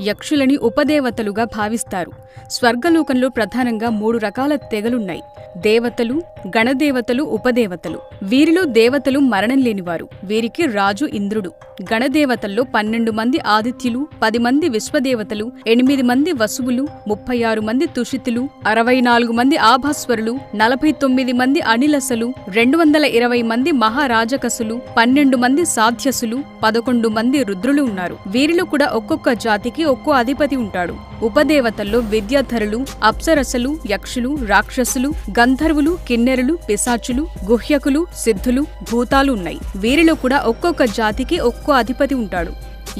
యక్షులని ఉపదేవతలుగా భావిస్తారు. స్వర్గలోకంలో ప్రధానంగా 3 రకాల తెగలున్నాయి: దేవతలు, గణదేవతలు, ఉపదేవతలు. వీరిలో దేవతలు మరణం లేనివారు. వీరికి రాజు ఇంద్రుడు. గణదేవతల్లో 12 మంది ఆదిత్యులు, 10 మంది విశ్వదేవతలు, 8 మంది వసువులు, 36 మంది తుషితులు, 64 మంది ఆభాస్వరులు, 49 మంది అనిలసలు, 220 మంది మహారాజకసులు, 12 మంది సాధ్యసులు, 11 మంది రుద్రులు ఉన్నారు. వీరిలో కూడా ఒక్కొక్క జాతికి ఒక్కో అధిపతి ఉంటాడు. ఉపదేవతల్లో విద్యాధరులు, అప్సరసలు, యక్షులు, రాక్షసులు, గంధర్వులు, కిన్నెరులు, పిశాచులు, గుహ్యకులు, సిద్ధులు, భూతాలు ఉన్నాయి. వీరిలో కూడా ఒక్కొక్క జాతికి ఒక్కో అధిపతి ఉంటాడు.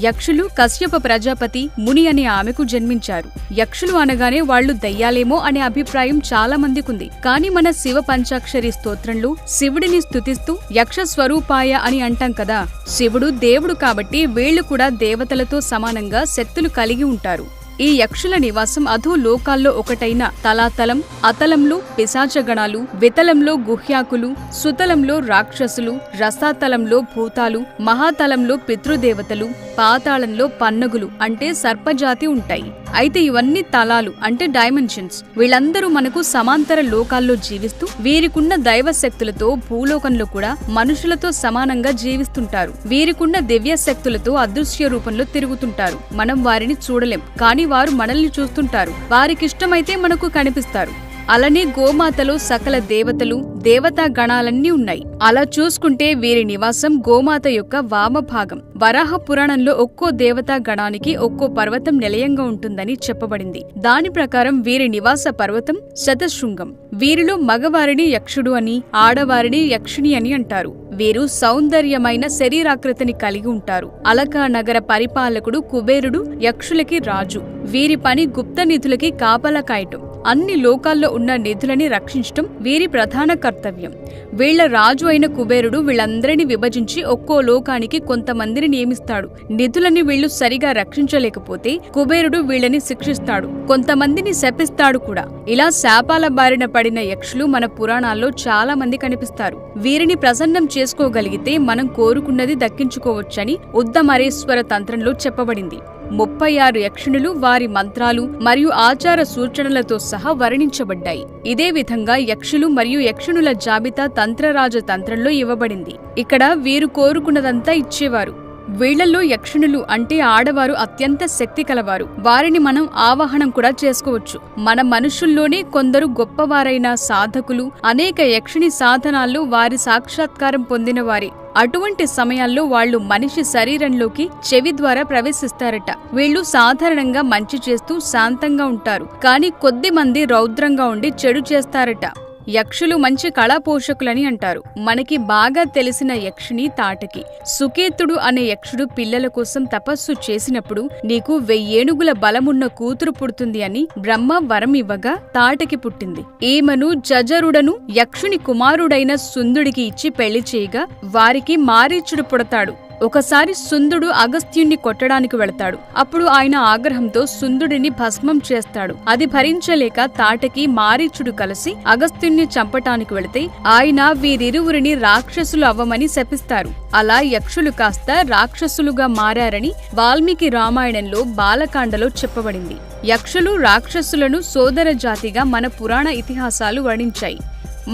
యక్షులు కశ్యప ప్రజాపతి ముని అనే ఆమెకు జన్మించారు. యక్షులు అనగానే వాళ్లు దయ్యాలేమో అనే అభిప్రాయం చాలా మందికుంది. కాని మన శివ పంచాక్షరి స్తోత్రంలో శివుడిని స్తుతిస్తూ యక్ష స్వరూపాయ అని అంటాం కదా. శివుడు దేవుడు కాబట్టి వీళ్లు కూడా దేవతలతో సమానంగా శక్తులు కలిగి ఉంటారు. ఈ యక్షుల నివాసం అధో లోకాల్లో ఒకటైన తలాతలం, అతలంలో పిశాచగణాలు, వితలంలో గుహ్యాకులు, సుతలంలో రాక్షసులు, రసాతలంలో భూతాలు, మహాతలంలో పితృదేవతలు, పాతాళంలో పన్నగులు అంటే సర్పజాతి ఉంటాయి. అయితే ఇవన్నీ తలాలు అంటే డైమెన్షన్స్. వీళ్ళందరూ మనకు సమాంతర లోకాల్లో జీవిస్తూ వీరికున్న దైవశక్తులతో భూలోకంలో కూడా మనుషులతో సమానంగా జీవిస్తుంటారు. వీరికున్న దివ్య శక్తులతో అదృశ్య రూపంలో తిరుగుతుంటారు. మనం వారిని చూడలేం, కానీ వారు మనల్ని చూస్తుంటారు. వారికిష్టమైతే మనకు కనిపిస్తారు. అలానే గోమాతలో సకల దేవతలు, దేవతా గణాలన్నీ ఉన్నాయి. అలా చూసుకుంటే వీరి నివాసం గోమాత యొక్క వామభాగం. వరాహ పురాణంలో ఒక్కో దేవతా గణానికి ఒక్కో పర్వతం నిలయంగా ఉంటుందని చెప్పబడింది. దాని ప్రకారం వీరి నివాస పర్వతం శతశృంగం. వీరిలో మగవారిని యక్షుడు అని, ఆడవారిని యక్షిణి అని అంటారు. వీరు సౌందర్యమైన శరీరాకృతిని కలిగి ఉంటారు. అలకా నగర పరిపాలకుడు కుబేరుడు యక్షులకి రాజు. వీరి పని గుప్త నిధులకి కాపలా కాయటం. అన్ని లోకాల్లో ఉన్న నిధులని రక్షించటం వీరి ప్రధాన కర్తవ్యం. వీళ్ల రాజు అయిన కుబేరుడు వీళ్ళందరినీ విభజించి ఒక్కో లోకానికి కొంతమందిని నియమిస్తాడు. నిధులని వీళ్లు సరిగా రక్షించలేకపోతే కుబేరుడు వీళ్ళని శిక్షిస్తాడు, కొంతమందిని శపిస్తాడు కూడా. ఇలా శాపాల బారిన పడిన యక్షులు మన పురాణాల్లో చాలా మంది కనిపిస్తారు. వీరిని ప్రసన్నం చేసుకోగలిగితే మనం కోరుకున్నది దక్కించుకోవచ్చని ఉద్దమరేశ్వర తంత్రంలో చెప్పబడింది. 36 యక్షిణులు వారి మంత్రాలు మరియు ఆచార సూచనలతో సహా వర్ణించబడ్డాయి. ఇదే విధంగా యక్షులు మరియు యక్షిణుల జాబితా తంత్రరాజ తంత్రంలో ఇవ్వబడింది. ఇక్కడ వీరు కోరుకున్నదంతా ఇచ్చేవారు. వీళ్లలో యక్షిణులు అంటే ఆడవారు అత్యంత శక్తి కలవారు. వారిని మనం ఆవాహనం కూడా చేసుకోవచ్చు. మన మనుషుల్లోనే కొందరు గొప్పవారైన సాధకులు అనేక యక్షిణి సాధనాల్లో వారి సాక్షాత్కారం పొందిన వారే. అటువంటి సమయాల్లో వాళ్లు మనిషి శరీరంలోకి చెవి ద్వారా ప్రవేశిస్తారట. వీళ్లు సాధారణంగా మంచి చేస్తూ శాంతంగా ఉంటారు, కానీ కొద్ది మంది రౌద్రంగా ఉండి చెడు చేస్తారట. యక్షులు మంచి కళా పోషకులని అంటారు. మనకి బాగా తెలిసిన యక్షిణి తాటకి. సుకేతుడు అనే యక్షుడు పిల్లల కోసం తపస్సు చేసినప్పుడు నీకు 1000 ఏనుగుల బలమున్న కూతురు పుడుతుంది అని బ్రహ్మ వరం ఇవ్వగా తాటకి పుట్టింది. ఈమెను జజరుడను యక్షుని కుమారుడైన సుందుడికి ఇచ్చి పెళ్లి చేయగా వారికి మారీచుడు పుడతాడు. ఒకసారి సుందుడు అగస్త్యుణ్ణి కొట్టడానికి వెళతాడు. అప్పుడు ఆయన ఆగ్రహంతో సుందుడిని భస్మం చేస్తాడు. అది భరించలేక తాటకి మారీచుడు కలిసి అగస్త్యుణ్ణి చంపటానికి వెళితే ఆయన వీరిరువురిని రాక్షసులు అవ్వమని శపిస్తారు. అలా యక్షులు కాస్త రాక్షసులుగా మారారని వాల్మీకి రామాయణంలో బాలకాండలో చెప్పబడింది. యక్షులు రాక్షసులను సోదర జాతిగా మన పురాణ ఇతిహాసాలు వర్ణించాయి.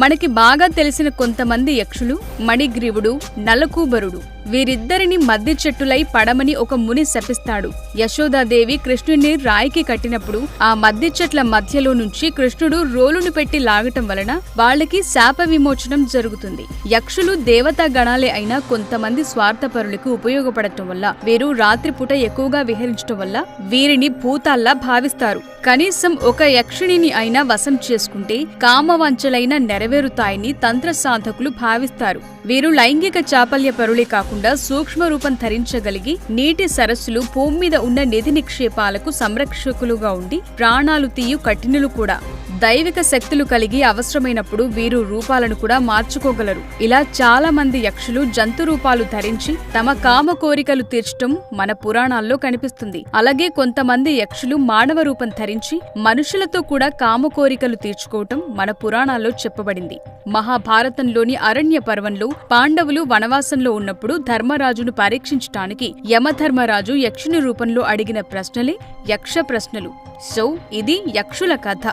మనకి బాగా తెలిసిన కొంతమంది యక్షులు మణిగ్రీవుడు, నలకూబరుడు. వీరిద్దరిని మద్ది చెట్టులై పడమని ఒక ముని శపిస్తాడు. యశోదాదేవి కృష్ణుని రాయికి కట్టినప్పుడు ఆ మద్ది చెట్ల మధ్యలో నుంచి కృష్ణుడు రోలును పెట్టి లాగటం వలన వాళ్ళకి శాప విమోచనం జరుగుతుంది. యక్షులు దేవతా గణాలే అయినా కొంతమంది స్వార్థపరులకు ఉపయోగపడటం వల్ల, వీరు రాత్రిపూట ఎక్కువగా విహరించటం వల్ల వీరిని భూతాల్లా భావిస్తారు. కనీసం ఒక యక్షిణిని అయినా వశం చేసుకుంటే కామవంచలైన నెరవేరుతాయని తంత్ర సాధకులు భావిస్తారు. వీరు లైంగిక చాపల్య పరులే కాకుండా సూక్ష్మ రూపం ధరించగలిగి నీటి సరస్సులు, భూమి మీద ఉన్న నిధి నిక్షేపాలకు సంరక్షకులుగా ఉండి ప్రాణాలు తీయు కఠినులు కూడా. దైవిక శక్తులు కలిగి అవసరమైనప్పుడు వీరు రూపాలను కూడా మార్చుకోగలరు. ఇలా చాలా మంది యక్షులు జంతు రూపాలు ధరించి తమ కామ కోరికలు తీర్చడం మన పురాణాల్లో కనిపిస్తుంది. అలాగే కొంతమంది యక్షులు మానవ రూపం ధరించి మనుషులతో కూడా కామ కోరికలు తీర్చుకోవటం మన పురాణాల్లో చెప్పబడింది. మహాభారతంలోని అరణ్య పర్వంలో పాండవులు వనవాసంలో ఉన్నప్పుడు ధర్మరాజును పరీక్షించటానికి యమధర్మరాజు యక్షుని రూపంలో అడిగిన ప్రశ్నలే యక్ష ప్రశ్నలు. సో ఇది యక్షుల కథ.